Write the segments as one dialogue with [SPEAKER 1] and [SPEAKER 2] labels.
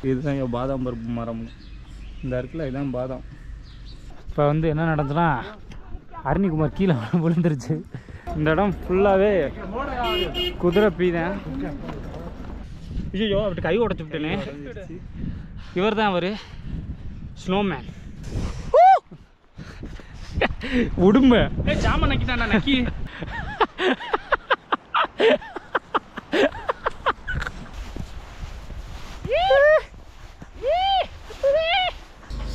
[SPEAKER 1] இதுதான் என் பாதாம் பருப்பு மரம். இந்த இடத்துல இதுதான் பாதாம். இப்போ வந்து என்ன நடந்துன்னா அருணிகுமார் கீழே விழுந்துருச்சு. இந்த இடம் ஃபுல்லாகவே குதிரை பீதான். ஐயோ அப்படி கை உடச்சு விட்டேனே. இவர் தான் அவர் ஸ்னோமேன். உடும்ப ஜாம நக்கிட்டாண்டா நக்கி.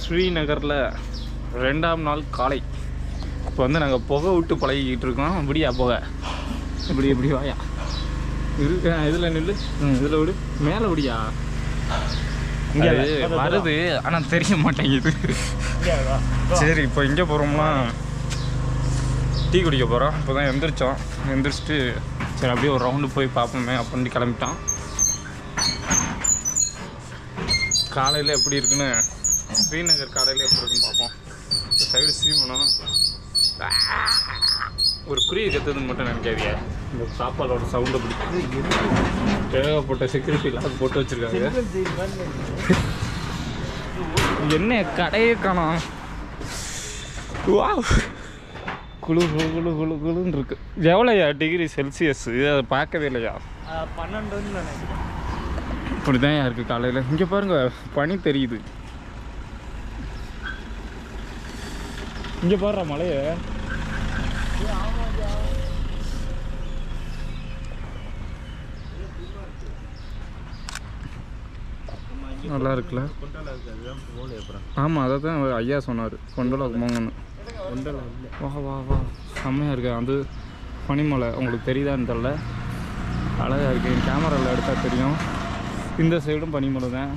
[SPEAKER 1] ஸ்ரீநகரில் 2ஆம் நாள் காலை. இப்போ வந்து நாங்கள் புகை விட்டு பழகிக்கிட்டு இருக்கோம். இப்படியா புகை இப்படி இப்படி வாயா இருக்கு. இதில் நில்லு, இதில் விடு, மேலே விடியா. இங்கே வருது ஆனால் தெரிய மாட்டேங்குது. சரி இப்போ இங்கே போகிறோம்னா டீ குடிக்க போகிறோம். இப்போ தான் எந்திரிச்சோம். எந்திரிச்சிட்டு சரி அப்படியே ஒரு ரவுண்டு போய் பார்ப்போமே அப்படின்னு கிளம்பிட்டோம். காலையில் எப்படி இருக்குன்னு, ஸ்ரீநகர் காலையில் எப்படி இருக்குன்னு பார்ப்போம். இந்த சைடு சீமனம் ஒரு குருவி கத்துதுன்னு மட்டும் நினைக்காதீங்க. இந்த சாப்பாடோட சவுண்டை பிடிச்சி தேவைப்பட்ட செக்யூரிட்டி லாக் போட்டு வச்சுருக்காங்க. என்ன கடையே காணோம். குழு குழு குழு குழு குழுன்னு இருக்கு. எவ்வளோயா டிகிரி செல்சியஸ்? அதை பார்க்கவே இல்லையா?
[SPEAKER 2] 12 நினைக்கிறேன்.
[SPEAKER 1] இப்படி தான் இருக்குது காலையில். இங்கே பாருங்கள் பனி தெரியுது. இங்கே பாடுற மலையை நல்லா இருக்குல்ல? ஆமாம் அதை தான் ஐயா சொன்னார். கொண்டோலா போங்கன்னு. வா வா வா செம்மையாக இருக்கு. அது பனிமலை உங்களுக்கு தெரியுதான்னு தெரில. அழகாக இருக்குது. என் கேமராவில் எடுத்தால் தெரியும். இந்த சைடும் பனிமலை தான்.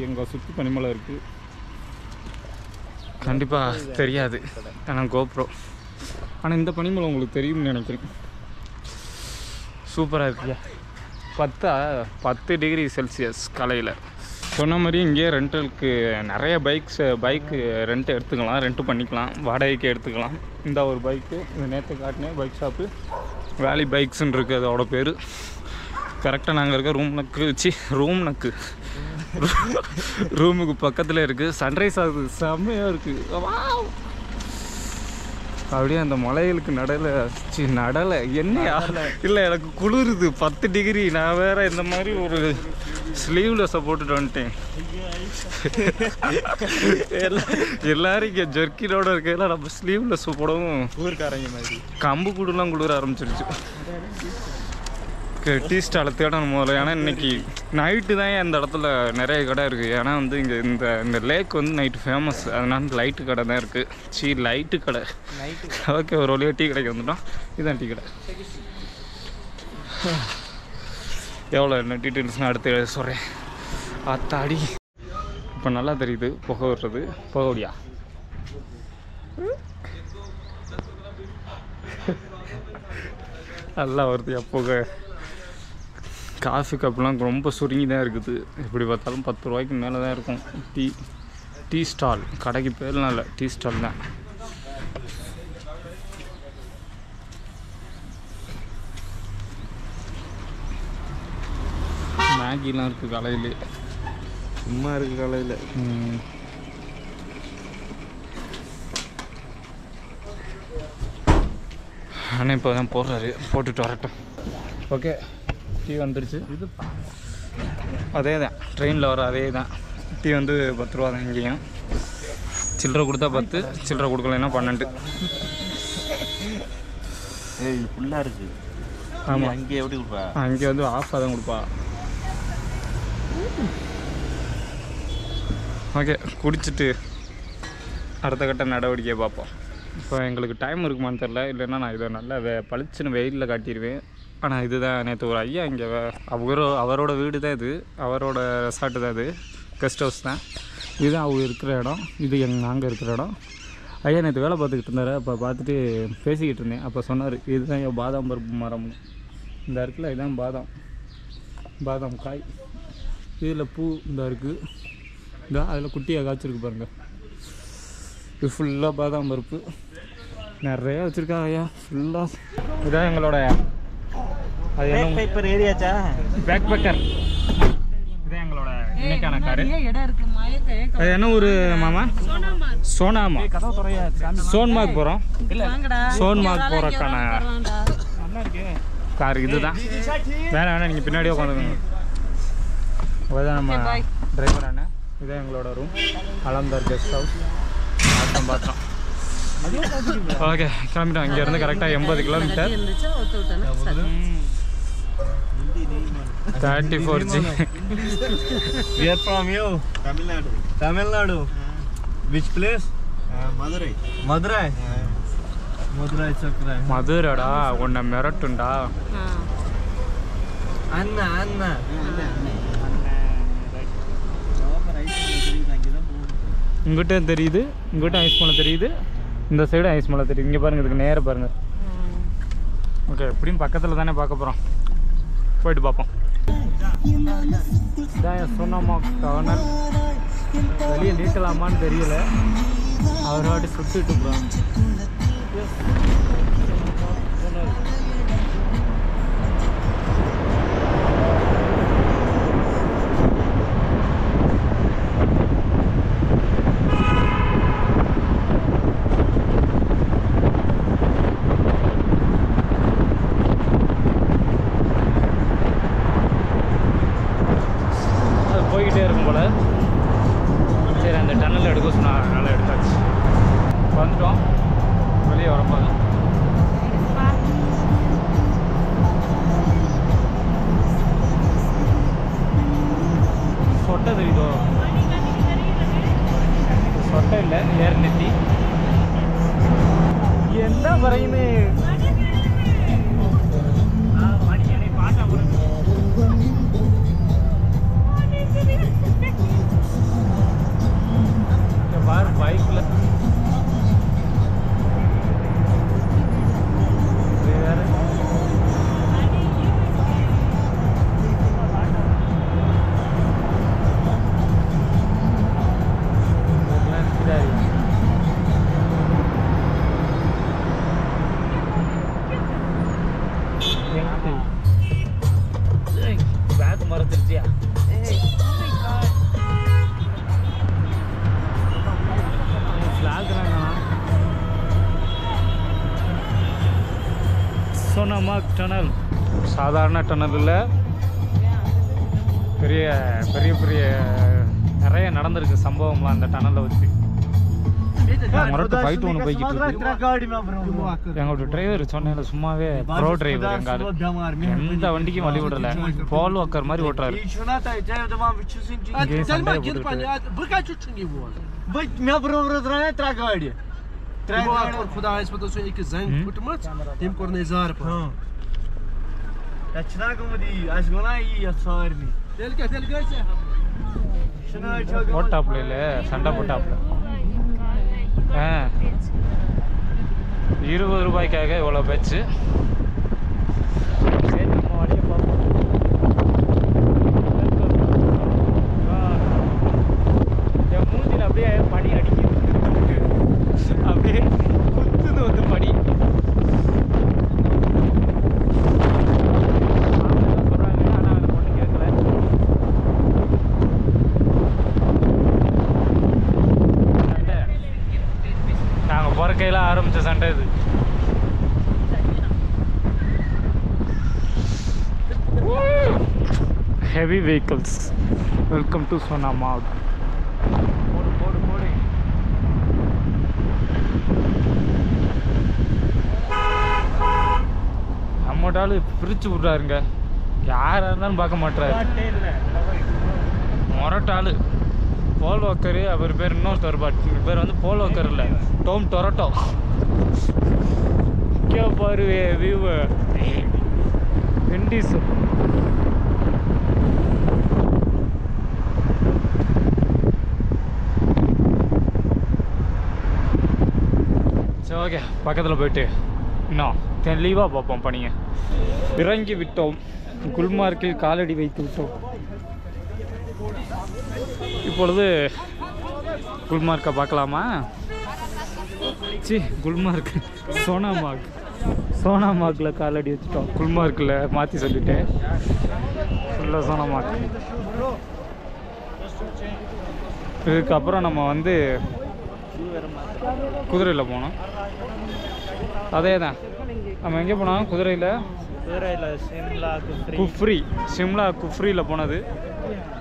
[SPEAKER 1] எங்கள் சுற்றி பனிமலை இருக்குது. கண்டிப்பாக தெரியாது ஆனால் கோப்ரோ. ஆனால் இந்த பனிமலை உங்களுக்கு தெரியும்னு நினைக்கிறேன். சூப்பராக இருக்குயா. 10 டிகிரி செல்சியஸ் காலையில். சொன்ன மாதிரி இங்கே ரெண்டலுக்கு நிறைய பைக்கு ரெண்ட் எடுத்துக்கலாம், ரெண்ட்டு பண்ணிக்கலாம், வாடகைக்கு எடுத்துக்கலாம். இந்த ஒரு பைக்கு இந்த நேற்று காட்டினேன் பைக் ஷாப்பு வேலி பைக்ஸுன்னு இருக்குது அதோட பேர். கரெக்டாக நாங்கள் இருக்க ரூமுக்கு பக்கத்தில் இருக்குது. சன்ரைஸ் ஆகுது, செம்மையாக இருக்குது. அப்படியே அந்த மலைகளுக்கு நடலை என்னையா இல்லை எனக்கு குளிருது. 10 டிகிரி. நான் வேற இந்த மாதிரி ஒரு ஸ்லீவ்லெஸ்ஸை போட்டுட்டு வந்துட்டேன். எல்லாரும் இங்கே ஜர்க்கினோட இருக்கையில நம்ம ஸ்லீவ்லெஸ் போடவும்
[SPEAKER 2] ஊருக்காரங்க மாதிரி
[SPEAKER 1] கம்பு கூடுலாம் குளிர ஆரம்பிச்சிருச்சு. டீ ஸ்டாலை தேடணும் முதல்ல. ஏன்னா இன்னைக்கு நைட்டு தான் இந்த இடத்துல நிறைய கடை இருக்குது. ஏன்னா வந்து இங்கே இந்த லேக் வந்து நைட்டு ஃபேமஸ். அதனால லைட்டு கடை தான் இருக்குது. லைட்டு கடை. ஓகே ஒரு வழியாக டீ கடைக்கு வந்துட்டோம். இதுதான் டீ கடை. எவ்வளோ என்ன டீட்டெயில்ஸ்னால் அடுத்து சொல்கிறேன். அத்தாடி இப்போ நல்லா தெரியுது புகை விடுறது. புகை விடியா நல்லா வருது. புகை காஃபி கப்லாம் ரொம்ப சுருங்கி தான் இருக்குது. எப்படி பார்த்தாலும் 10 ரூபாய்க்கு மேலே தான் இருக்கும். Tea stall. கடைக்கு பேர்லாம் இல்லை, டீ ஸ்டால் தான். மேகிலாம் இருக்குது காலையிலே.
[SPEAKER 2] சும்மா இருக்குது காலையில்.
[SPEAKER 1] ஆனால் இப்போ தான் போடுறாரு. போட்டுட்டு வரட்டும். ஓகே டீ வந்துடுச்சு. இது அதே தான் ட்ரெயினில் வர அதே தான். டீ வந்து 10 ரூபா தான். இங்கேயும் சில்லறை கொடுத்தா 10, சில்லறை கொடுக்கலன்னா 12.
[SPEAKER 2] ஃபுல்லாக இருக்குது.
[SPEAKER 1] ஆமாம்
[SPEAKER 2] அங்கே எப்படி கொடுப்பா?
[SPEAKER 1] அங்கே வந்து ஆஃபாக தான் கொடுப்பா. ஓகே குடிச்சிட்டு அடுத்த கட்ட நடவடிக்கையை பார்ப்போம். இப்போ எங்களுக்கு டைம் இருக்குமான்னு தெரில. இல்லைன்னா நான் இதை நல்லா பளிச்சுன்னு வெயிலில் காட்டிடுவேன். ஆனால் இதுதான் நேற்று ஒரு ஐயா இங்கே அவரோட வீடு தான் இது. அவரோட ரெசார்ட்டு தான் இது. கெஸ்ட் ஹவுஸ் தான். இதுதான் அவங்க இருக்கிற இடம். இது நாங்கள் இருக்கிற இடம். ஐயா நேற்று வேலை பார்த்துக்கிட்டு இருந்தார். அப்போ பார்த்துட்டு பேசிக்கிட்டு இருந்தேன். அப்போ சொன்னார் இதுதான் என் பாதாம் பருப்பு மரம். இந்த இடத்துல இதுதான் பாதாம் காய். இதில் பூ இந்த இருக்குது. இதான் அதில் குட்டியாக காய்ச்சிருக்கு பாருங்கள். இது ஃபுல்லாக பாதாம் பருப்பு நிறையா வச்சுருக்காங்க ஐயா. ஃபுல்லாக இதான் எங்களோட அது
[SPEAKER 2] பேக்
[SPEAKER 1] என்ன
[SPEAKER 2] பேப்பர் ஏரியாச்சா?
[SPEAKER 1] Back Baker. இதுதான் எங்களோட இன்னைக்கான காரு.
[SPEAKER 3] இடம் இருக்கு மயக்க
[SPEAKER 1] அது என்ன ஊர் மாமா? சோனாமா.
[SPEAKER 2] கதவு துறையா சாமி.
[SPEAKER 1] சோன்மார்க் போகிறோம்.
[SPEAKER 3] வாங்கடா
[SPEAKER 1] சோன்மார்க் போகிறக்கான
[SPEAKER 2] நல்லா இருக்கு.
[SPEAKER 1] கார் இதுதான். வேணாம் நீங்கள் பின்னாடியே உட்காந்துக்கோங்க. அதுதான் நம்ம டிரைவர் அண்ணன். இதுதான் எங்களோட ரூம். அலந்தார் கெஸ்ட் ஹவுஸ். பார்த்தோம். ஓகே கிளம்பிட்டோம். இங்கேருந்து கரெக்டாக 80 kilometre. 34G.
[SPEAKER 2] We are from you. Tamil Nadu. Which place? Madurai. Madurai Chakra.
[SPEAKER 1] மதுரடா உன்னை மிரட்டுண்டா.
[SPEAKER 2] Anna.
[SPEAKER 1] இங்கிட்டும் தெரியுது, இங்கிட்டும் ஐஸ் மலை தெரியுது, இந்த சைடும் ஐஸ் மலை தெரியுது. இங்கே பாருங்கள், இதுக்கு நேராக பாருங்கள். ஓகே எப்படியும் பக்கத்தில் தானே பார்க்க போகிறோம். போயிட்டு பார்ப்போம். இதான் சோனாமார்க் டனல். வெளியே நீட்டலாமான்னு தெரியல. அவர் வாட்டி சுட்டுட்டு போகிறாங்க. போய்கிட்டே இருக்கும் போல். சரி அந்த டன்னல் எடுக்க சொன்னா அதனால் எடுத்தாச்சு. வந்துட்டோம். வெளியே வரப்பாங்க. சொட்டை தெரியுதோ? சொட்டை இல்லை, ஏர் நெத்தி. என்ன പറയുന്നേ? बाहर बाइक बैग मरतिया சோனாமார்க் டனல். சாதாரண டனல் இல்லை, பெரிய பெரிய பெரிய நிறைய நடந்திருக்கு சம்பவம்லாம் அந்த டனலை வச்சு. முரட்டு ஃபைட் ஒன்று போய்கிட்டு இருக்கு. எங்களோட டிரைவர் சொன்னேன் சும்மாவே ப்ரோ டிரைவர். எங்காவது எந்த வண்டிக்கும் வழி விடல. பால் வாக்கர் மாதிரி ஓட்டுறாரு. போட்டாப்ல இல்ல சண்டை போட்டாப்ல. 20 ரூபாய்க்காக இவ்வளோ பேச்சு. சரி நம்ம வழியை பார்ப்போம். என் மூஞ்சில் அப்படியே படி அடிக்குது. அப்படியே குத்துது வந்து படி. சொல்கிறாங்க ஆனால் அந்த பொண்ணு கேட்கல. நாங்கள் பிறக்கையில் ஆரம்பித்த சண்டை இது. heavy vehicles. Welcome to Sonamark. நம்மட்டாலு பிரிச்சு விட்றாருங்க. யாராக இருந்தாலும் பார்க்க மாட்டாரு. மொரட்டாளு போல் வாக்கரு. அவர் பேர் இன்னொருத்தர் பேர் வந்து போல் வாக்கர் இல்லை, டோம் டொரட்டோ. கே பாரு வியூ வெண்டிஸ். சரி ஓகே பக்கத்தில் போயிட்டு இன்னும் தெளிவாக பார்ப்போம் பணியை. இறங்கி விட்டோம். குல்மார்க்கில் காலடி வைத்து விட்டோம். இப்பொழுது குல்மார்க்கை பார்க்கலாமா? சி குல்மார்க் சோனாமார்க் சோனாமார்க்கில் காலடி வச்சுட்டோம். குல்மார்க்கில் மாற்றி சொல்லிட்டேன். ஃபுல்லாக சோனாமார்க். இதுக்கப்புறம் நம்ம வந்து குதிரையில் போனோம். அதே தான் நம்ம எங்கே போனோம்? குதிரையில் குஃப்ரி, சிம்லா குஃப்ரியில் போனது.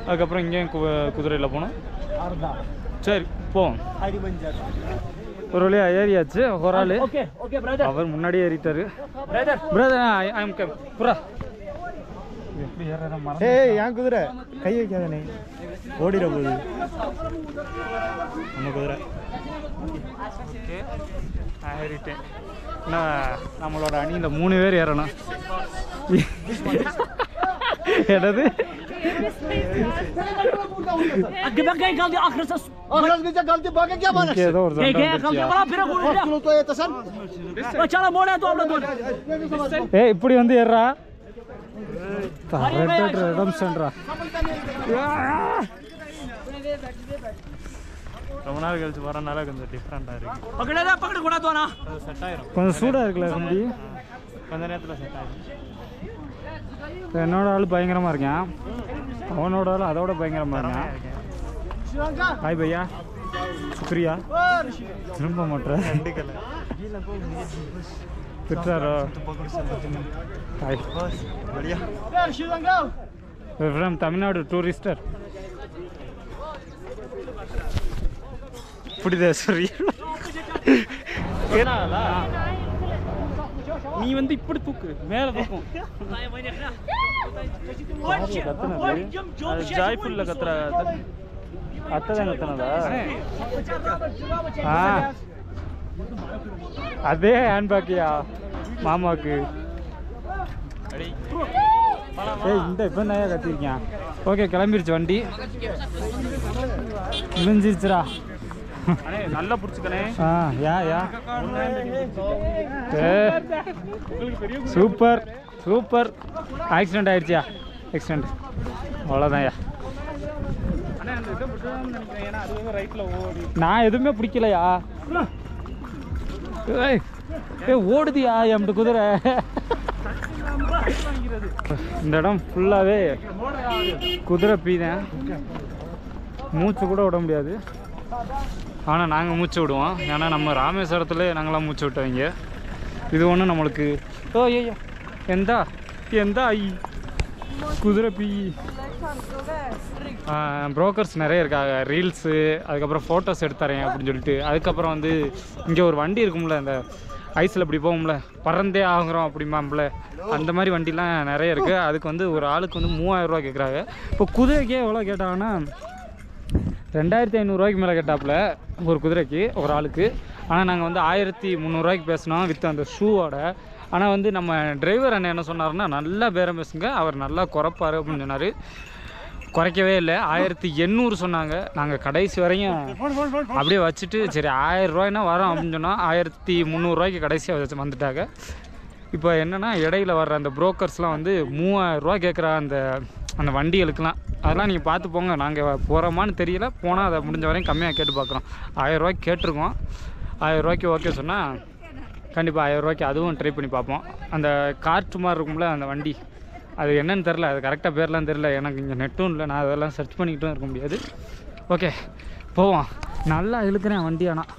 [SPEAKER 1] அதுக்கப்புறம் இங்கேயும் குதிரையில் போனோம். சரி போவோம். ஒரு வழியாக ஏறியாச்சு. ஒரு ஆள் அவர் முன்னாடியே ஏறிட்டாரு. பிரதர் ஐ எம் புரா எப்படி ஏற மரம்.
[SPEAKER 2] ஏய் என் குதிரை கை வைக்காதனே, ஓடிட போகுது நம்ம குதிரை.
[SPEAKER 1] ஓகே நான் ஏறிட்டேன். நம்மளோட அணியில் 3 பேர் ஏறணும். என்னது ஏதோ ஒரு இப்படி வந்து ஏறா
[SPEAKER 2] ரொம்ப நாள் கழிச்சு வரனால கொஞ்சம் டிஃப்ரெண்டாக இருக்கு. செட் ஆயிரும்.
[SPEAKER 1] கொஞ்சம் சூடாக இருக்குல்ல தம்பி?
[SPEAKER 2] கொஞ்ச நேரத்தில் செட் ஆயிரும்.
[SPEAKER 1] என்னோட ஆள் பயங்கரமாக இருக்கேன், அவனோட ஆள் அதோட பயங்கரமாக இருக்கேன். ஹாய் பையா, சுக்ரியா. திரும்ப மாட்டேன் திட்டுறாரோ? Hi from Tamil Nadu tourister. புரியுதா? சரி நீ வந்து இப்படி தூக்கு, மேலே தூக்கும். ஜாய்ஃபுல்ல கத்துற அத்தை தான் கத்துனதா? அதே ஹேண்ட்பேக்கியா மாமாவுக்கு? ஏய் இந்த இப்போ தான் கத்திருக்கேன். ஓகே கிளம்பிருச்சு வண்டி, விழிஞ்சிருச்சுரா. நல்லா பிடிச்சிக்கனே. Super super. ஆக்சிடென்ட் ஆயிடுச்சியா? ஆக்சிடென்ட் அவ்வளோதான்யா. நான் எதுவுமே பிடிக்கலையா? ஓடுதியா எம்ட்டு குதிரை? இந்த இடம் ஃபுல்லாகவே குதிரை பீதான், மூச்சு கூட விட முடியாது. ஆனால் நாங்கள் மூச்சு விடுவோம், ஏன்னா நம்ம ராமேஸ்வரத்தில் நாங்களாம் மூச்சு விட்டவங்க. இது ஒன்று நம்மளுக்கு ஓ ஐயா எந்தா எந்தா ஐ குதிரை பீ. ப்ரோக்கர்ஸ் நிறைய இருக்காங்க, ரீல்ஸு அதுக்கப்புறம் ஃபோட்டோஸ் எடுத்துறேன் அப்படின்னு சொல்லிட்டு. அதுக்கப்புறம் வந்து இங்கே ஒரு வண்டி இருக்கும்ல, இந்த ஐஸில் இப்படி போகும்ல, பறந்தே ஆகுறோம் அப்படிமாம்ல, அந்த மாதிரி வண்டிலாம் நிறைய இருக்குது. அதுக்கு வந்து ஒரு ஆளுக்கு வந்து 3000 ரூபா கேட்குறாங்க. இப்போ குதிரைக்கே எவ்வளோ கேட்டாங்கன்னா 2500 ரூபாய்க்கு மேலே கேட்டாப்புல ஒரு குதிரைக்கு ஒரு ஆளுக்கு. ஆனால் நாங்கள் வந்து 1300 ரூபாய்க்கு பேசினோம் வித் அந்த ஷூவோட. ஆனால் வந்து நம்ம டிரைவர் அண்ணன் என்ன சொன்னார்னா, நல்லா பேரம் பேசுங்க, அவர் நல்லா குறைப்பார் அப்படின்னு சொன்னார். குறைக்கவே இல்லை, 1800 சொன்னாங்க. நாங்கள் கடைசி வரையும் அப்படியே வச்சுட்டு சரி 1000 ரூபாய்னா வரோம் அப்படின்னு சொன்னால் 1300 ரூபாய்க்கு கடைசியாக வச்சு வந்துட்டாங்க. இப்போ என்னென்னா இடையில வர்ற அந்த புரோக்கர்ஸ்லாம் வந்து 3000 ரூபா கேட்குற அந்த வண்டிகளுக்கெலாம், அதெல்லாம் நீங்கள் பார்த்து போங்க. நாங்கள் போகிறோமான்னு தெரியல, போனால் அதை முடிஞ்ச வரையும் கம்மியாக கேட்டு பார்க்குறோம். 1000 ரூபாய்க்கு கேட்டிருக்கோம். 1000 ரூபாய்க்கு ஓகே சொன்னால் கண்டிப்பாக 1000 ரூபாய்க்கு அதுவும் ட்ரை பண்ணி பார்ப்போம். அந்த கார்ட் மாதிரி இருக்கும்ல அந்த வண்டி, அது என்னன்னு தெரில, அது கரெக்டாக பேர்லாம் தெரில எனக்கு. இங்கே நெட்டும் இல்லை, நான் அதெல்லாம் சர்ச் பண்ணிக்கிட்டும் இருக்க முடியாது. ஓகே போவோம். நல்லா இழுக்கிறேன் வண்டி. ஆனால்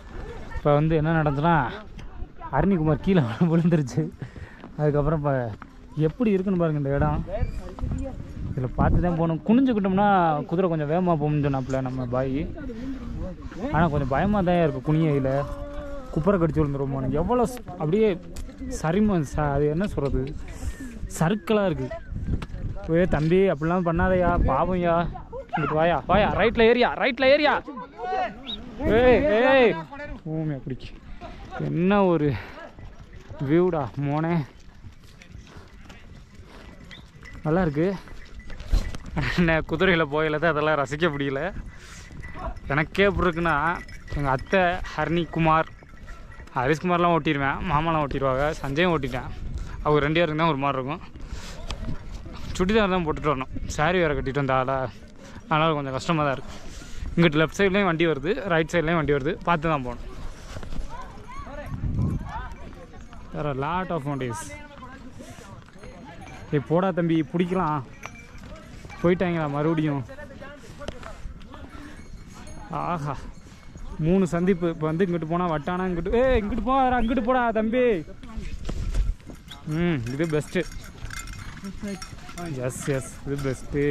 [SPEAKER 1] இப்போ வந்து என்ன நடந்துன்னா, அருணிகுமார் கீழே விழுந்துருச்சு. அதுக்கப்புறம் இப்போ எப்படி இருக்குன்னு பாருங்கள் இந்த இடம். இதில் பார்த்து தான் போகணும். குனிஞ்சுக்கிட்டோம்னா குதிரை கொஞ்சம் வேகமாக போகணும்னு சொன்னாப்புல நம்ம பாய். ஆனால் கொஞ்சம் பயமாக தான் இருக்குது. குனியில் குப்பரை கடிச்சு விழுந்துருவோம். எவ்வளோ அப்படியே அது என்ன சொல்கிறது, சர்க்கிளாக இருக்குது. போய் தம்பி அப்படிலாம் பண்ணாதையா, பாவம்யா, இங்கிட்டு வாயா வாயா, ரைட்டில் ஏரியா, ரைட்டில் ஏரியா. ஏய் பூமி அப்படி என்ன ஒரு வியூடா மோனே, நல்லா இருக்கு. என்ன குதிரையில் போயில தான் அதெல்லாம் ரசிக்க முடியல. எனக்கே எப்படி இருக்குன்னா, எங்கள் அத்தை ஹரிணிகுமார், ஹரிஷ்குமார்லாம் ஓட்டிடுவேன், மாமாலாம் ஓட்டிடுவாங்க, சஞ்சயும் ஓட்டிட்டேன். அவங்க 2 பேருக்கு தான் ஒரு மாதிரி இருக்கும். சுடிதார் தான் போட்டுட்டு வரணும், சாரி வேறு கட்டிட்டு வந்தால, அதனால் கொஞ்சம் கஷ்டமாக தான் இருக்குது. இங்கிட்டு லெஃப்ட் சைட்லேயும் வண்டி வருது, ரைட் சைட்லேயும் வண்டி வருது, பார்த்து தான் போகணும். there are a lot of mountains. ஏய் போடா தம்பி பிடிக்கலாம் போயிட்டாங்களா மறுபடியும் ஆஹா 3 சந்திப்பு இப்போ வந்து இங்கிட்டு போனால் வட்டானா இங்கிட்டு இங்கிட்டு போ அங்கிட்டு போடா தம்பி இது பெஸ்ட்டு எஸ் இது பெஸ்ட்டு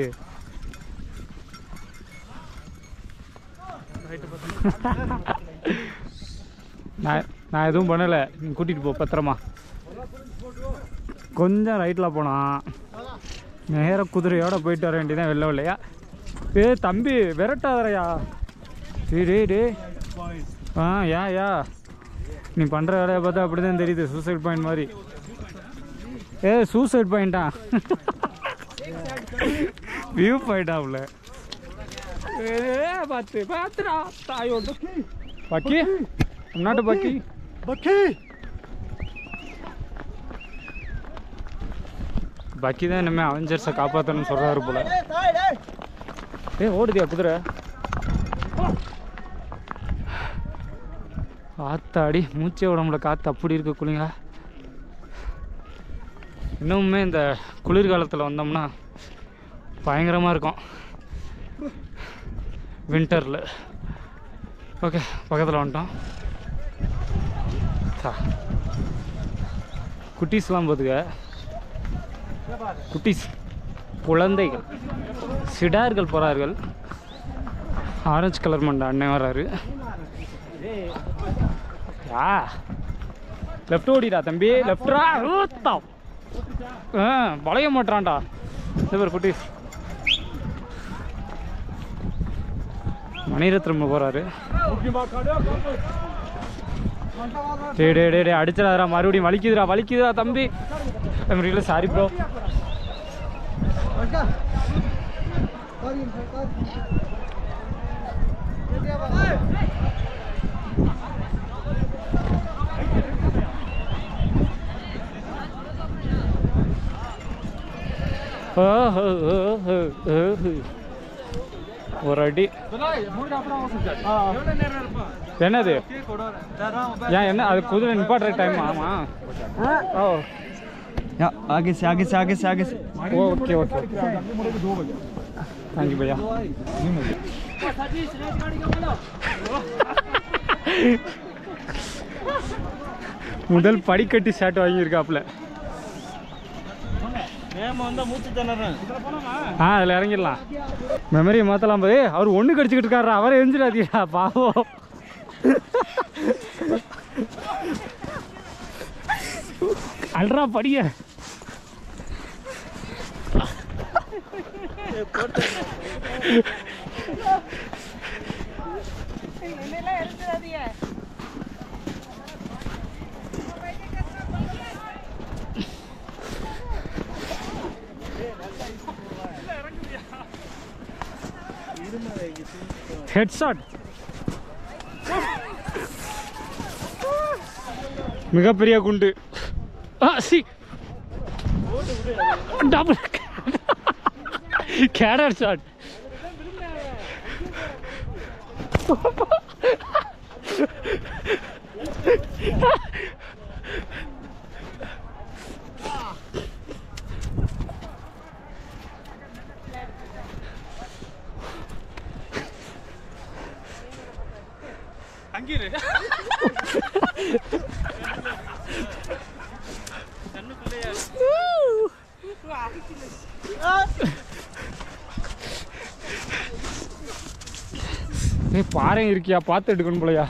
[SPEAKER 1] நான் எதுவும் பண்ணலை நீ கூட்டிகிட்டு போ பத்திரமா கொஞ்சம் ரைட்டில் போனால் நேராக குதிரையோடு போயிட்டு வர வேண்டியதான் வெள்ளையா தம்பி விரட்டாதரையா டே யா நீ பண்ணுற வேலையை பார்த்தா அப்படி தான் தெரியுது சூசைட் பாயிண்ட் மாதிரி சூசைட் பாயிண்டா வியூ பாயிண்டாவில் பார்த்துடா தாயோட பக்கி நாட்டு பக்கி பக்கி தான் இனிமேல் அவெஞ்சர்ஸை காப்பாற்றணும்னு சொல்கிறாரு போல ஓடுதியா குதிரை ஆத்தாடி மூச்சே உடம்புல காற்று அப்படி இருக்க குளிங்க இன்னுமே இந்த குளிர்காலத்தில் வந்தோம்னா பயங்கரமாக இருக்கும் வின்டரில் ஓகே பக்கத்தில் வந்துட்டோம் குட்டீஸ்லாம் போதுங்க குட்டீஸ் குழந்தைகள் சிடார்கள் போகிறார்கள் ஆரஞ்சு கலர் மண்டை அண்ணன் வர்றாரு லெஃப்ட் ஓடிடா தம்பி லெஃப்டா வளைய மாட்டான்டா பேர் குட்டீஸ் மணிரத்னம் போகிறாரு டே அடிச்சிடாதரா மறுபடியும் வலிக்குதுடா தம்பி இல்லை சாரி ப்ரோ ஒரு அடி என்னது ஏன் என்ன அது குதிரை நிப்பாட்டுற டைம் ஆமாம் ஓ
[SPEAKER 2] आगे से
[SPEAKER 1] ओके थैंक यू भैया முதல் படிக்கட்டு ஷாட் வாங்கியிருக்காப்புல அதில் இறங்கிடலாம் மெமரியை மாற்றலாம் போது அவர் ஒன்று கடிச்சிக்கிட்டு இருக்காரா அவரை எரிஞ்சிடாதீடா பாவம் அல்றா படிய ஹெட்ஷாட் மிகப்பெரிய குண்டு டபுள் கேடர் ஷாட் பாறை இருக்கியா பார்த்து எடுக்கணும் போலையா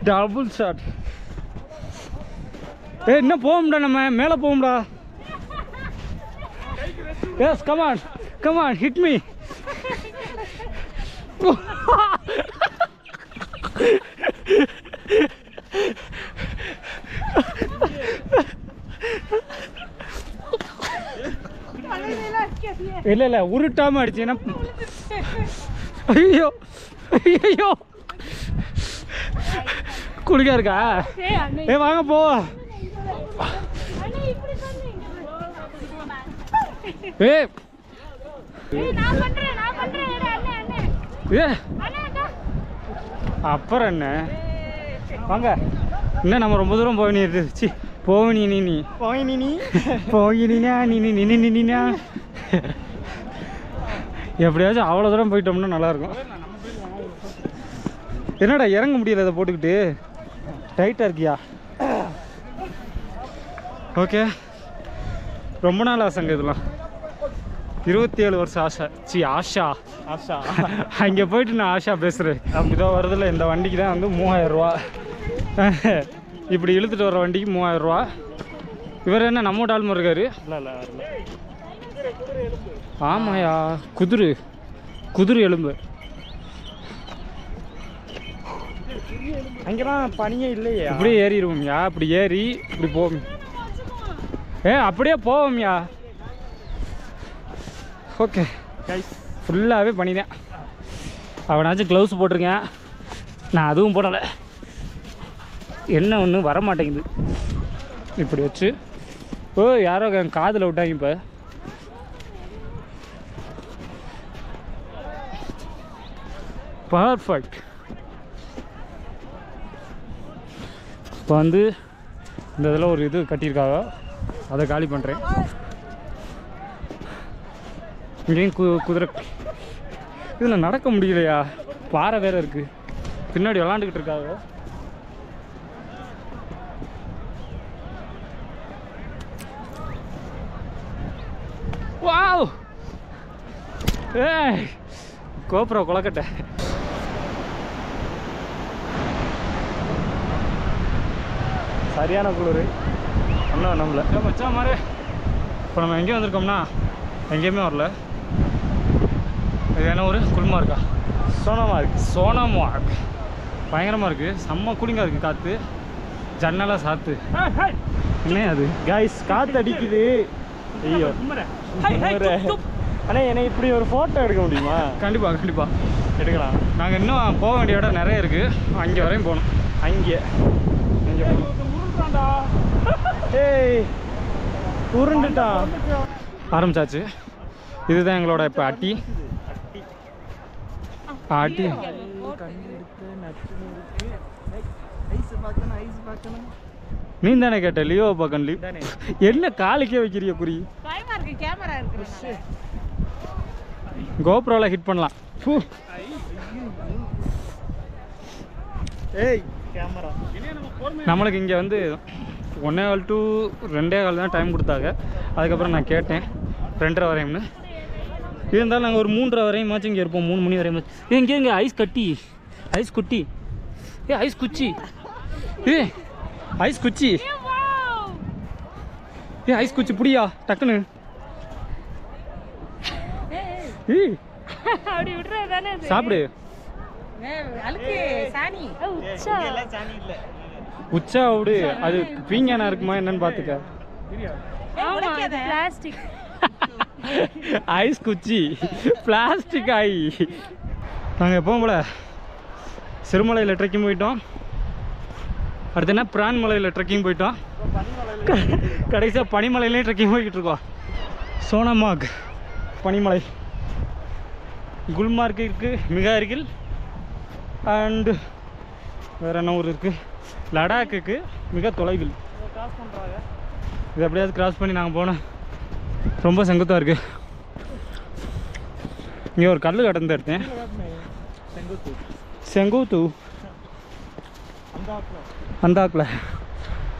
[SPEAKER 1] டபுள் ஷாட் என்ன போகும்டா நம்ம மேலே போகும்டா எஸ் கமான் ஹிட் மீ இல்லை உருட்டாம அடிச்சேன்னா ஐயோ குளிக்கா இருக்கா வாங்க போ அப்புறம் என்ன வாங்க. இன்னும் நம்ம ரொம்ப தூரம் போக வேண்டியது. போவினி எப்படியாச்சும் அவ்வளோ தூரம் போயிட்டோம்னா நல்லாயிருக்கும். என்னடா இறங்க முடியல இதை போட்டுக்கிட்டு டைட்டாக இருக்கியா? ஓகே, ரொம்ப நாள் ஆசைங்க இதெல்லாம். 27 வருஷம் ஆசை. ஆஷா அங்கே போயிட்டு நான் ஆஷா பேசுகிறேன். அப்படிதான் வருதில்ல. இந்த வண்டிக்கு தான் வந்து 3000 ரூபா. இப்படி இழுத்துட்டு வர வண்டிக்கு 3000 ரூபா. இவர் என்ன நம்ம டால்மர் இருக்காரு? ஆமாயா, குதிரை எலும்பு.
[SPEAKER 2] அங்கெல்லாம் பனியே இல்லையா?
[SPEAKER 1] இப்படியே ஏறிடுவோம்யா. இப்படி ஏறி இப்படி போவோம். அப்படியே போவோம்யா. ஓகே, ஃபுல்லாகவே பண்ணிட்டேன். அவனாச்சும் க்ளவுஸ் போட்டிருக்கேன், நான் அதுவும் போடலை. என்ன ஒன்று வர மாட்டேங்குது. இப்படி வச்சு யாரோ காதில் விட்டாங்க. இப்போ பர்ஃபெக்ட். இப்போ வந்து இந்த இதில் ஒரு இது கட்டியிருக்காங்க, அதை காலி பண்ணுறேன். இங்கேயும் குதிரை. இதில் நடக்க முடியலையா? பாறை வேறு இருக்குது. பின்னாடி விளாண்டுக்கிட்டு இருக்காங்க. Wow, GoPro kozhukattai.
[SPEAKER 2] சரியான குளிர். ஒன்றும் நம்மள
[SPEAKER 1] மச்சா மாதிரி. இப்போ நம்ம எங்கே வந்திருக்கோம்னா எங்கேயுமே வரல. இது என்ன ஒரு குல்மார்க்கா? சோனாமார்க். பயங்கரமாக இருக்குது. செம்ம கூலிங்காக இருக்குது. காற்று ஜன்னலாக சாத்து. என்ன அது
[SPEAKER 2] கைஸ், காற்று அடிக்குது. ஐயோ, ஆனால் என்னை இப்படி ஒரு ஃபோட்டோ எடுக்க முடியுமா?
[SPEAKER 1] கண்டிப்பாக
[SPEAKER 2] எடுக்கலாம்.
[SPEAKER 1] நாங்கள் இன்னும் போக வேண்டிய இடம் நிறைய இருக்குது. அங்கே வரையும் போகணும்.
[SPEAKER 2] அங்கே உருண்டுட்டான்.
[SPEAKER 1] ஆரம்பிச்சாச்சு. இதுதான் எங்களோட இப்போ அட்டி. நீ தானே கேட்ட லியோ பார்க்கணும். லீவ் என்ன காலுக்கே வைக்கிறிய குறி? கோப்ரோவில் ஹிட் பண்ணலாம். நம்மளுக்கு இங்கே வந்து 1.25 to 2.25 தான் டைம் கொடுத்தாங்க. அதுக்கப்புறம் நான் கேட்டேன் 2:30 வரையும்னு. இருந்தாலும் நாங்கள் ஒரு 3:30 வரையும் மாச்சு இங்கே இருப்போம். 3 மணி வரையும் இங்கே ஐஸ் குட்டி. ஐஸ் குச்சி. ஐஸ் குச்சி. ஐஸ் குச்சி புடியா டக்குன்னு. சாப்பிடு. உச்சா விடு. அது பீங்கானா இருக்குமா என்னன்னு பார்த்துக்க. ஐஸ் குச்சி பிளாஸ்டிக் ஆகி. நாங்கள் எப்பவும் போல சிறுமலையில் ட்ரெக்கிங் போயிட்டோம். அடுத்து என்ன பிரான் மலையில் ட்ரெக்கிங் போயிட்டோம். கடைசியாக பனிமலையிலையும் ட்ரெக்கிங் போய்கிட்டு இருக்கோம். சோனாமார்க் பனிமலை. குல்மார்க் இருக்குது மிக அருகில். அண்டு வேறு என்ன ஊர் இருக்குது? லடாக்குக்கு மிக தொலைவில். இது எப்படியாவது கிராஸ் பண்ணி நாங்கள் போனோம். ரொம்ப செங்குத்தாக இருக்குது. இங்கே ஒரு கல் கடந்து எடுத்தேன். செங்குத்து அந்த ஆக்கில்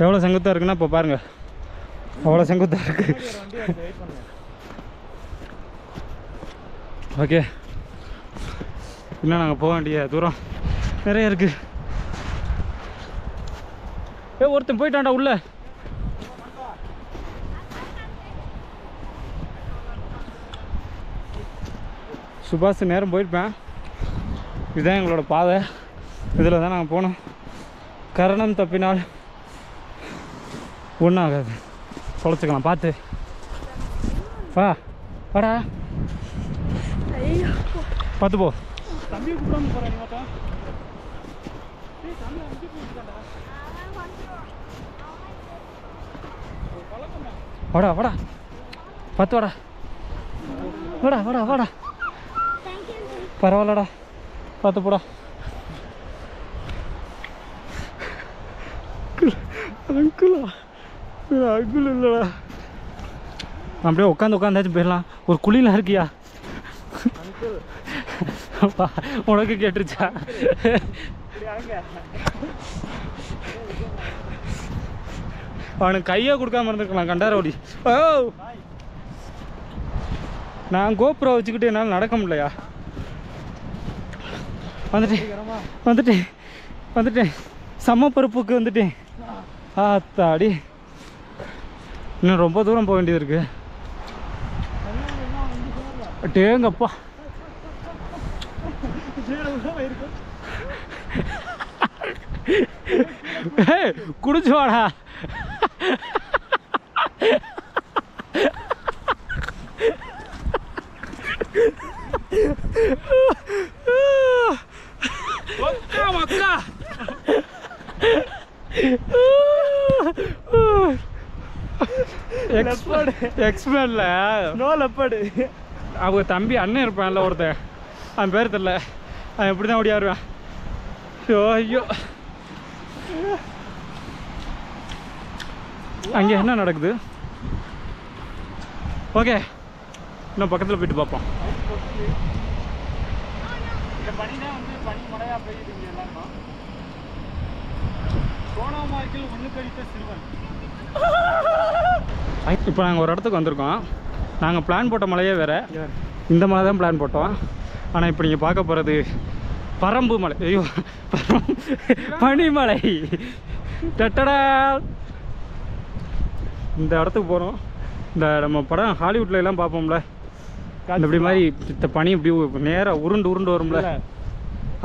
[SPEAKER 1] எவ்வளோ செங்குத்தாக இருக்குன்னா இப்போ பாருங்கள். அவ்வளோ செங்குத்தாக இருக்குது. ஓகே, இன்னும் நாங்கள் போக வேண்டிய தூரம் நிறைய இருக்குது. ஒருத்தன் போயிட்டான்டா உள்ள. சுபாஷ் நேரம் போயிருப்பேன். இதுதான் எங்களோட பாதை. இதில் தான் நாங்கள் போனோம். கரணம் தப்பினால் ஒன்றும் ஆகாது. தொலைச்சிக்கலாம். பார்த்து வாடா. பார்த்து போ. வாடா பார்த்து வாடா. பரவாயில்லடா, பார்த்து போடா. அங்குலா அங்குல இல்லைடா. அப்படியே உட்காந்தாச்சும் போயிடலாம். ஒரு குழியில் இருக்கியா உனக்கு கேட்டுருச்சா? அவனுக்கு கையை கொடுக்காம இருந்திருக்கலாம் கண்டாரோடி. ஓ நான் கோப்ரோ வச்சுக்கிட்டு என்னால் நடக்க முடியலையா? வந்துட்டேன் சமப்பருப்புக்கு வந்துட்டேன். ஆத்தாடி இன்னும் ரொம்ப தூரம் போக வேண்டியது இருக்கு. டேங்கப்பா குடிச்சு வாடா. எக்ஸ்பிளன்ல
[SPEAKER 2] நோ லெப்பர்டு.
[SPEAKER 1] அவங்க தம்பி அண்ணன் இருப்பான்ல ஒருத்தன், அவன் பேர் தெரியல, அவன் எப்படி தான் ஓடியாருவான். ஐயோ அங்கே என்ன நடக்குது? ஓகே இன்னும் பக்கத்தில் போயிட்டு பார்ப்போம். இந்த பனி தான் வந்து பனி மழையாக பெய்யுது இங்கே எல்லாருக்கும். கோணாமார்க்கில் ஒன்று கழித்த சிறுவன். இப்போ நாங்கள் ஒரு இடத்துக்கு வந்திருக்கோம். நாங்கள் பிளான் போட்ட மலையே வேறு, இந்த மலை தான் பிளான் போட்டோம். ஆனால் இப்போ நீங்கள் பார்க்க போகிறது பரம்பு மலை. ஐயோ பனிமலை. டட்டடா இந்த இடத்துக்கு போகிறோம். இந்த நம்ம படம் ஹாலிவுட்ல எல்லாம் பார்ப்போம்ல, அந்த இப்படி மாதிரி இந்த பனி இப்படி நேராக உருண்டு வரும்ல,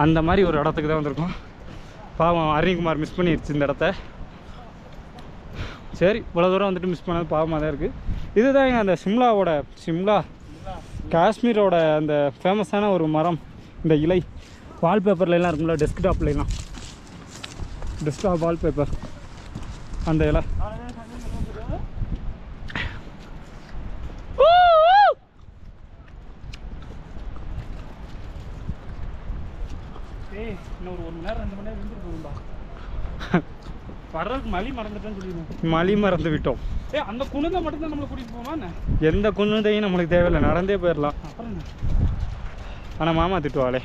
[SPEAKER 1] அந்த மாதிரி ஒரு இடத்துக்கு தான் வந்திருக்கோம். பாவம் அரவிந்த்குமார் மிஸ் பண்ணிடுச்சு இந்த இடத்த. சரி இவ்வளோ தூரம் வந்துட்டு மிஸ் பண்ணது பாவமாக தான் இருக்குது. இதுதான் அந்த சிம்லா காஷ்மீரோட அந்த ஃபேமஸான ஒரு மரம். இந்த இலை வால்பேப்பர்லாம் இருக்கும்ல, டெஸ்க்டாப் வால்பேப்பர், அந்த இலை. இன்னும் ஒரு 1 மணி நேரம் 2 மணி நேரம் இருந்துட்டு போகும்பா. வர்றதுக்கு மலி மறந்து விட்டோம். அந்த குணுந்தை மட்டும்தான் நம்மளை கூட்டிகிட்டு போமா? எந்த குணுந்தையும் நம்மளுக்கு தேவையில்லை, நடந்தே போயிடலாம். ஆனால் மாமா திட்டுவாளே.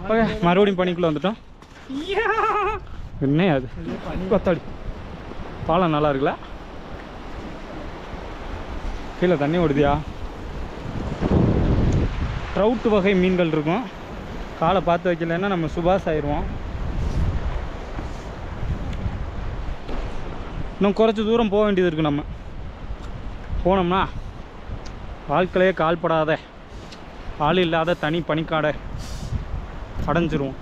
[SPEAKER 1] ஓகே மறுபடியும் பனிக்குள்ளே வந்துட்டோம். என்ன அது பத்தாடி பாலம் நல்லா இருக்குல்ல? கீழே தண்ணி ஓடுதியா? ட்ரவுட் வகை மீன்கள் இருக்கும். காலை பார்த்து வைக்கலன்னா நம்ம சுபாஷ் ஆயிடுவோம். இன்னும் குறைச்சி தூரம் போக வேண்டியது இருக்குது. நம்ம போனோம்னா வாழ்க்கையே கால்படாத ஆள் இல்லாத தனி பனிக்காடை அடைஞ்சிருவோம்.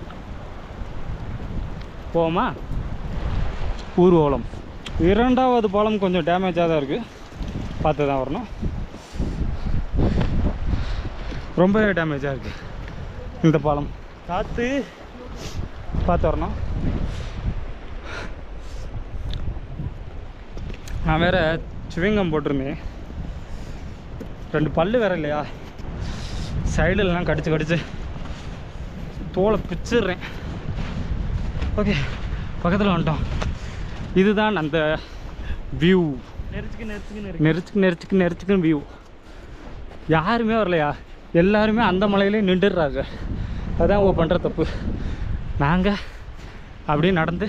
[SPEAKER 1] போவோமா? ஊர்வலம் 2வது பாலம் கொஞ்சம் டேமேஜாக தான் இருக்குது, பார்த்து தான் வரணும். ரொம்பவே டேமேஜாக இருக்குது இந்த பாலம், பார்த்து வரணும். நான் வேறு சுவிங்கம் போட்டிருந்தேன், 2 பல்லு வேறு இல்லையா, சைடுலாம் கடிச்சு தோலை பிச்சிடுறேன். ஓகே பக்கத்தில் வந்துட்டோம். இதுதான் அந்த வியூ. நெரிச்சுக்கு வியூ. யாருமே வரலையா? எல்லாருமே அந்த மலையிலே நின்றுடுறாங்க. அதுதான் அவங்க பண்ணுற தப்பு. நாங்கள் அப்படியே நடந்து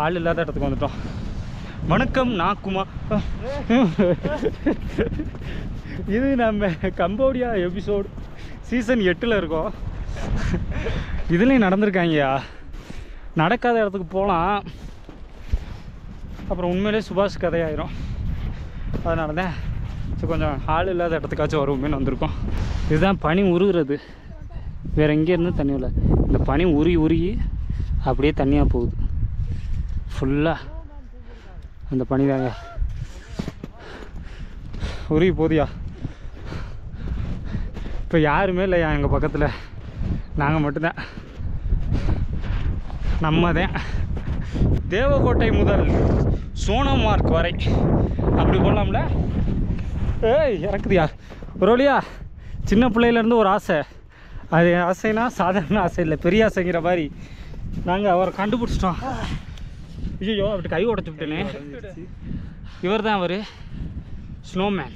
[SPEAKER 1] ஆள் இல்லாத இடத்துக்கு வந்துட்டோம். வணக்கம் நாக்குமா. இது நம்ம கம்போடியா எபிசோடு சீசன் 8ல் இருக்கோம். இதுலேயும் நடந்திருக்காங்கயா. நடக்காத இடத்துக்கு போகலாம், அப்புறம் உண்மையிலே சுபாஷ் கதையாயிரும். அதனால தான் ஸோ கொஞ்சம் ஆள் இல்லாத இடத்துக்காச்சும் வருவோமேனு வந்திருக்கோம். இதுதான் பனி உருகிறது, வேறு எங்கேருந்து தண்ணி இல்லை. இந்த பனி உருகி அப்படியே தண்ணியாக போகுது ஃபுல்லாக. அந்த பனி தாங்க உருகி போதியா. இப்போ யாருமே இல்லையா எங்கள் பக்கத்தில், நாங்கள் மட்டும்தான். நம்ம தான் தேவக்கோட்டை முதல் சோனமார்க் வரை அப்படி போடலாம்ல. ஏய் இறக்குதியா ஒரு வழியா. சின்ன பிள்ளையிலேருந்து ஒரு ஆசை, அது ஆசைனா சாதாரண ஆசை இல்லை, பெரிய ஆசைங்கிற மாதிரி நாங்கள் அவரை கண்டுபிடிச்சிட்டோம். ஐயோ அப்படி கை உடச்சு விட்டேனே. இவர் தான் அவர் ஸ்னோமேன்.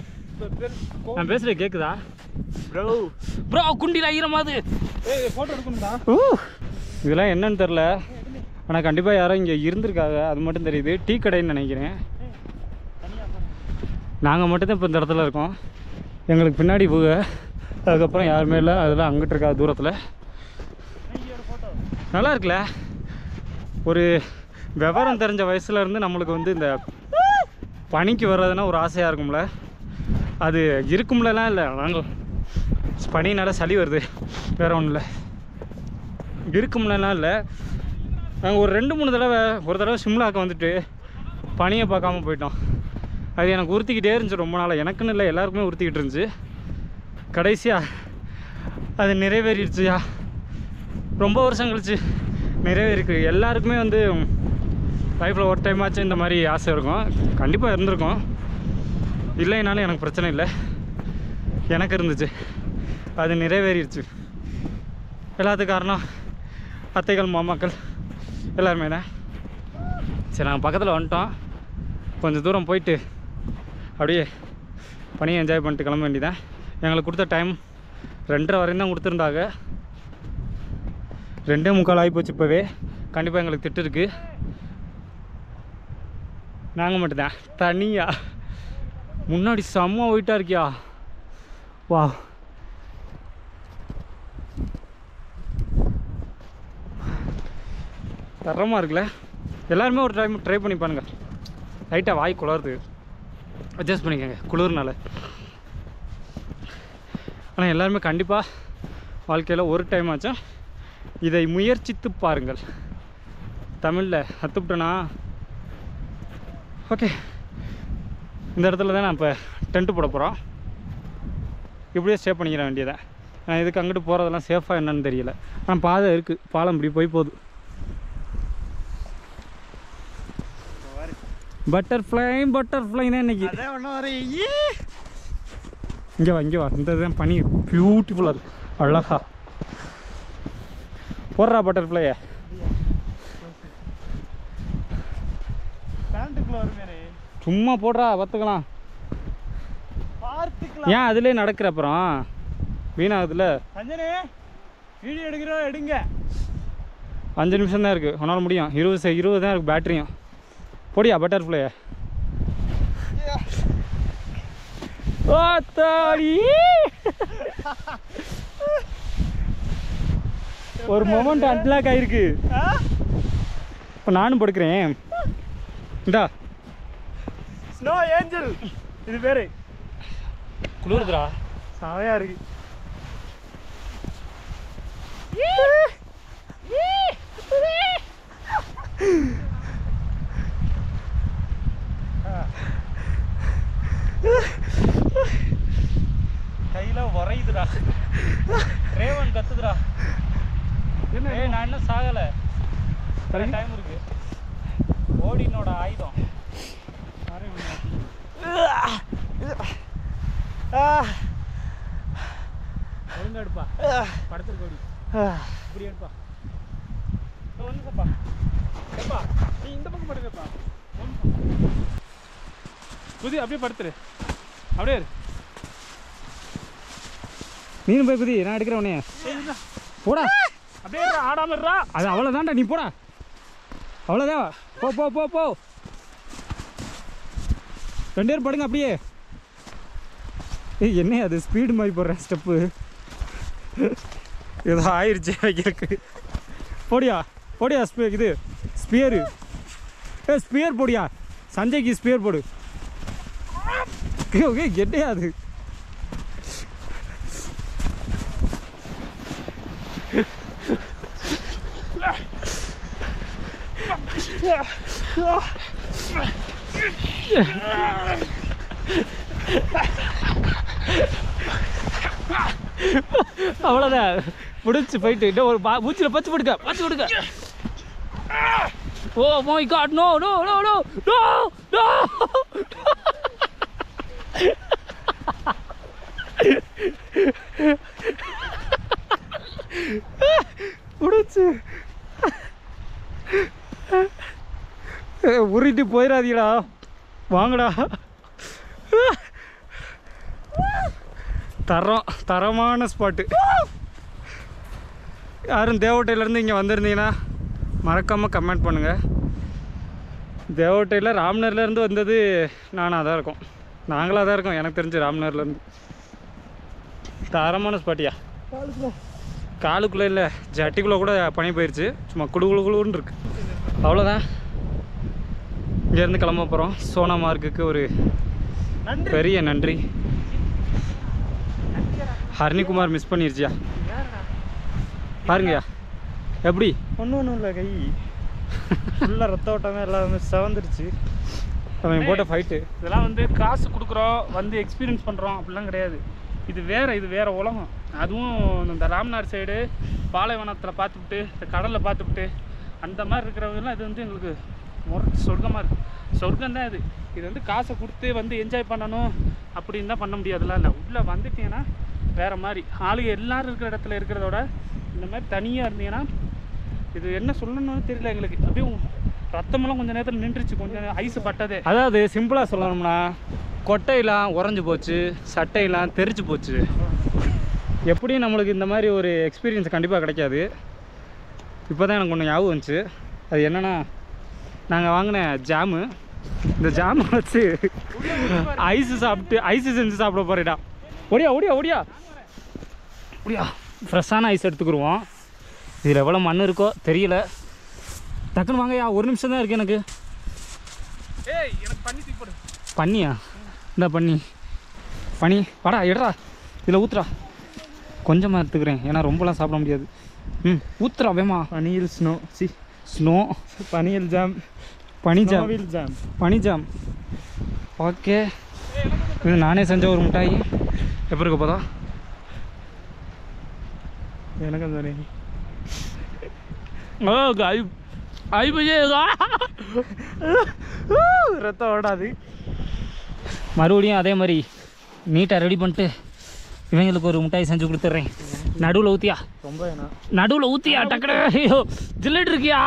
[SPEAKER 1] நான் பேசுகிறது கேட்குதா ப்ரோ? குண்டியில் ஈரமாது.
[SPEAKER 2] ஃபோட்டோ எடுக்கணும்டா.
[SPEAKER 1] இதெல்லாம் என்னன்னு தெரில, ஆனால் கண்டிப்பாக யாரும் இங்கே இருந்திருக்காங்க, அது மட்டும் தெரியுது. டீ கடைன்னு நினைக்கிறேன். நாங்கள் மட்டும்தான் இப்போ இந்த இடத்துல இருக்கோம். எங்களுக்கு பின்னாடி போக, அதுக்கப்புறம் யாருமே இல்லை. அதெல்லாம் அங்கிட்டு இருக்கா தூரத்தில். நல்லா இருக்குல்ல? ஒரு விவரம் தெரிஞ்ச வயசுலேருந்து நம்மளுக்கு வந்து இந்த பனிக்கு வர்றதுன்னா ஒரு ஆசையாக இருக்கும்ல. அது இருக்கும்லலாம் இல்லை, நாங்கள் பனினால சளி வருது, வேறு ஒன்றும் இல்லை. இருக்கும்லலாம் இல்லை. நாங்கள் ஒரு 2-3 தடவை, ஒரு தடவை சிம்லாவுக்கு வந்துட்டு பனியை பார்க்காம போயிட்டோம். அது எனக்கு உறுத்திக்கிட்டே இருந்துச்சு ரொம்ப நாளாக. எனக்குன்னு இல்லை, எல்லாருக்குமே உறுத்திக்கிட்டு இருந்துச்சு. கடைசியாக அது நிறைவேறிடுச்சுயா. ரொம்ப வருஷம் கழிச்சு நிறைவேறிருக்கு. எல்லாருக்குமே வந்து லைஃப்பில் ஒரு டைம் ஆச்சு இந்த மாதிரி ஆசை இருக்கும், கண்டிப்பாக இருந்திருக்கும். இல்லைனாலும் எனக்கு பிரச்சனை இல்லை, எனக்கு இருந்துச்சு. அது நிறைவேறிடுச்சு. எல்லாத்துக்கும் காரணம் அத்தைகள் மாமாக்கள் எல்லாருமே தான். சரி, நாங்கள் பக்கத்தில் வந்துட்டோம். கொஞ்சம் தூரம் போயிட்டு அப்படியே பனியை என்ஜாய் பண்ணிட்டு கிளம்ப வேண்டியதான். எங்களுக்கு கொடுத்த டைம் 2:30 வரையும் தான் கொடுத்துருந்தாங்க. 2:45 ஆகிப்போச்சு இப்போவே. கண்டிப்பாக எங்களுக்கு திட்டு இருக்குது. நாங்கள் மட்டும்தான் தனியாக. முன்னாடி செம்ம ஒயிட்டாக இருக்கியா? வா, தரமாக இருக்குல்ல? எல்லாருமே ஒரு டைம் ட்ரை பண்ணி பாருங்க. லைட்டாக வாய் குளருது, அட்ஜஸ்ட் பண்ணிக்கோங்க குளிர்னால. ஆனால் எல்லாருமே கண்டிப்பாக வாழ்க்கையில் ஒரு டைம் ஆச்சும் இதை முயற்சித்து பாருங்கள். தமிழில் அத்துப்பிட்டேனா? ஓகே, இந்த இடத்துல தான் நான் இப்போ டென்ட்டு போட போகிறோம். இப்படியே ஸ்டே பண்ணிக்கிற வேண்டியதான். ஆனால் இதுக்கு அங்கிட்டு போகிறதெல்லாம் சேஃபாக என்னன்னு தெரியல. ஆனால் பாதை இருக்குது, பாலம் இப்படி போய் போகுது. பட்டர்ஃப்ளைனா இன்னைக்கு இங்கே வா, இங்கே வா. இந்த தான் பனி பியூட்டிஃபுல்லாக இருக்கு, அழகா. போடுறா பட்டர்ஃப்ளைய. சும்மா போடுறா, பார்த்துக்கலாம். ஏன் அதுலேயே நடக்கிற அப்புறம் வீணாகுதுல.
[SPEAKER 2] வீடியோ எடுக்கிறோம், எடுங்க.
[SPEAKER 1] 5 நிமிஷம் தான் இருக்குது, உன்னால் முடியும். 20 தான் இருக்குது பேட்டரியும். போடியா பட்டர்ஃப்ளைய. ஒரு மொமெண்ட் அன்லாக் ஆயிருக்கு. இப்போ நானும் படுக்கிறேன். இந்தா
[SPEAKER 2] ஸ்னோ ஏஞ்சல் இது பேரு.
[SPEAKER 1] குளிருதுடா,
[SPEAKER 2] செமையா இருக்கு.
[SPEAKER 1] கையில உரையுதுடா. ரேவன் கத்துதுடா. ஏய், நான் இன்னும் சாகலை, டைம் இருக்கு. ஓடினோட ஆயுதம் ஒழுங்கா எடுப்பா. படத்துக்கு ஓடி இப்படி எடுப்பா. வந்துப்பா, எப்பா
[SPEAKER 2] நீ இந்த பக்கம் படுங்கப்பா. புதி அப்படியே படுத்துரு, அப்படியே இரு.
[SPEAKER 1] நீனும் போய் குதி, நான் எடுக்கிறேன் உன்னைய. போடா,
[SPEAKER 2] அப்படியே ஆடாம இருடா.
[SPEAKER 1] அது அவ்வளோதான்டா, நீ போடா, அவ்வளோதான். போ போ போ போ. 2 பேரும் படுங்க அப்படியே. ஏய், என்ன அது ஸ்பீடு மாதிரி போடுறேன் ஸ்டெப்பு. ஏதோ ஆயிடுச்சு வைக்கிறதுக்கு. போடியா போடியா, இது ஸ்பியரு. ஸ்பியர் போடியா, சஞ்சய்க்கு ஸ்பியர் போடு. ஓகே, என்னையா அது? அவ்வளோதான், பிடிச்சி போயிட்டு இன்னும் ஒரு மூச்சில் பச்சு கொடுக்க. Oh my God, no no no no no no. பிடிச்சி விட்டுட்டு போயிடாதீடா, வாங்கடா. தரமான ஸ்பாட்டு. யாரும் தேவட்டையிலேருந்து இங்கே வந்திருந்தீங்கன்னா மறக்காமல் கமெண்ட் பண்ணுங்கள். தேவட்டையில் ராம்நகர்லேருந்து வந்தது நானாக தான் இருக்கோம், நாங்களாக தான் இருக்கோம் எனக்கு தெரிஞ்சு. ராம்நகர்லேருந்து தரமான ஸ்பாட்டியா. காலுக்குள்ளே இல்லை, ஜட்டிக்குள்ளே கூட பனி போயிடுச்சு. சும்மா குடுகுழுன்னு இருக்கு. அவ்வளோதான், இங்கேருந்து கிளம்ப போகிறோம். சோனாமார்க்குக்கு ஒரு பெரிய நன்றி. ஹரிணிகுமார் மிஸ் பண்ணிருச்சியா பாருங்கய்யா. எப்படி
[SPEAKER 2] ஒன்றும் இல்லை, கை ஃபுல்லாக ரத்த ஓட்டமே எல்லாமே செவந்துருச்சு.
[SPEAKER 1] அவன் போட்ட ஃபைட்டு.
[SPEAKER 2] இதெல்லாம் வந்து காசு கொடுக்குறோம், வந்து எக்ஸ்பீரியன்ஸ் பண்ணுறோம் அப்படிலாம் கிடையாது. இது வேறு உலகம். அதுவும் இந்த ராம்நாடு சைடு பாலைவனத்தில் பார்த்துக்கிட்டு, இந்த கடலில் பார்த்துக்கிட்டு, அந்த மாதிரி இருக்கிறவங்கலாம் இது வந்து எங்களுக்கு சொர்க்கமாக இருக்குது. சொர்க்கம் தான் இது. இது வந்து காசை கொடுத்து வந்து என்ஜாய் பண்ணணும் அப்படின்னு தான் பண்ண முடியாதுலாம் இல்லை. உள்ளே வந்துட்டீங்கன்னா வேறு மாதிரி ஆளுங்க எல்லோரும் இருக்கிற இடத்துல இருக்கிறதோட இந்த மாதிரி தனியாக இருந்தீங்கன்னா, இது என்ன சொல்லணும்னு தெரியல எங்களுக்கு. அப்படியே ரத்தமெல்லாம் கொஞ்சம் நேரத்தில் நின்றுச்சு, கொஞ்சம் ஐஸ் பட்டதே.
[SPEAKER 1] அதாவது சிம்பிளாக சொல்லணும்னா, கொட்டையெல்லாம் உறைஞ்சி போச்சு, சட்டையெல்லாம் தெரிச்சு போச்சு. எப்படியும் நம்மளுக்கு இந்த மாதிரி ஒரு எக்ஸ்பீரியன்ஸ் கண்டிப்பாக கிடைக்காது. இப்போ தான் எனக்கு ஒன்று ஞாபகம் வந்துச்சு. அது என்னென்னா, நாங்கள் வாங்கின ஜாமு, இந்த ஜாமை வச்சு ஐஸு சாப்பிட்டு ஐஸு செஞ்சு சாப்பிட போகிறேடா. ஓடியா ஓடியா ஓடியா ஓடியா. ஃப்ரெஷ்ஷான ஐஸ் எடுத்துக்கிடுவோம். இதில் எவ்வளோ மண் இருக்கோ தெரியல. டக்குன்னு வாங்கய்யா, ஒரு நிமிஷம் தான் இருக்குது எனக்கு.
[SPEAKER 2] ஏய், எனக்கு பண்ணி தூக்கி
[SPEAKER 1] பண்ணியா? இந்த பண்ணி வாடா, எடுறா, இதில் ஊற்றுறா. கொஞ்சமாக எடுத்துக்கிறேன், ஏன்னா ரொம்பலாம் சாப்பிட முடியாது. ஊற்றுறா வேமா.
[SPEAKER 2] பனியில்
[SPEAKER 1] ஸ்னோ
[SPEAKER 2] பனியில் ஜாம்,
[SPEAKER 1] பனி ஜாம். ஓகே, இது நானே செஞ்ச ஒரு மிட்டாய். எப்படி இருக்க போதா?
[SPEAKER 2] எனக்கு தானே. ரத்தம் ஓடாது.
[SPEAKER 1] மறுபடியும் அதே மாதிரி நீட்டாக ரெடி பண்ணிட்டு இவங்களுக்கு ஒரு மிட்டாய் செஞ்சு கொடுத்துட்றேன். நடுவில் ஊற்றியா?
[SPEAKER 2] ரொம்ப வேணாம்.
[SPEAKER 1] நடுவில் ஊற்றியா? டக்குனு ஐயோ ஜில்லிட்டு இருக்கியா?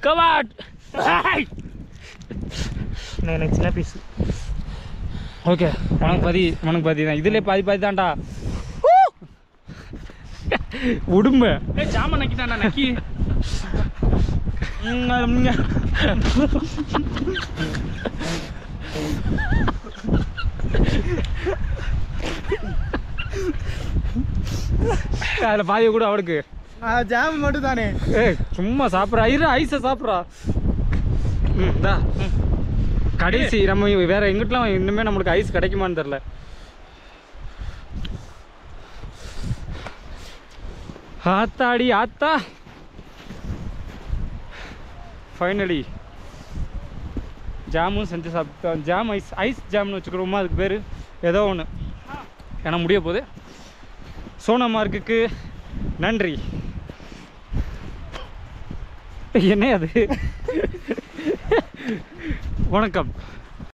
[SPEAKER 1] கவாட்.
[SPEAKER 2] எனக்கு சின்ன பீஸு.
[SPEAKER 1] ஓகே, உனக்கு பாதி தான். இதுலேயே பாதி தான்டா. உடும்ப
[SPEAKER 2] ஜாம நக்கிட்டாண்டா, நக்கி.
[SPEAKER 1] அதில் பாதியை கூட அவளுக்கு
[SPEAKER 2] ஜாம் மட்டும் தானே.
[SPEAKER 1] சும்மா சாப்பிட்றா, ஐஸை சாப்பிட்றா. கடைசி நம்ம வேற எங்கிட்டலாம் இன்னுமே நம்மளுக்கு ஐஸ் கிடைக்குமான்னு தெரில. ஆத்தாடி ஆத்தா. ஃபைனலி ஜாமும் செஞ்சு சாப்பிட்டோம். ஜாம் ஐஸ் ஜாம்னு வச்சுக்கிறோமா, அதுக்கு பேர் ஏதோ ஒன்று. ஏன்னா முடிய போகுது. சோனாமார்க்குக்கு நன்றி. என்ன அது? வணக்கம்.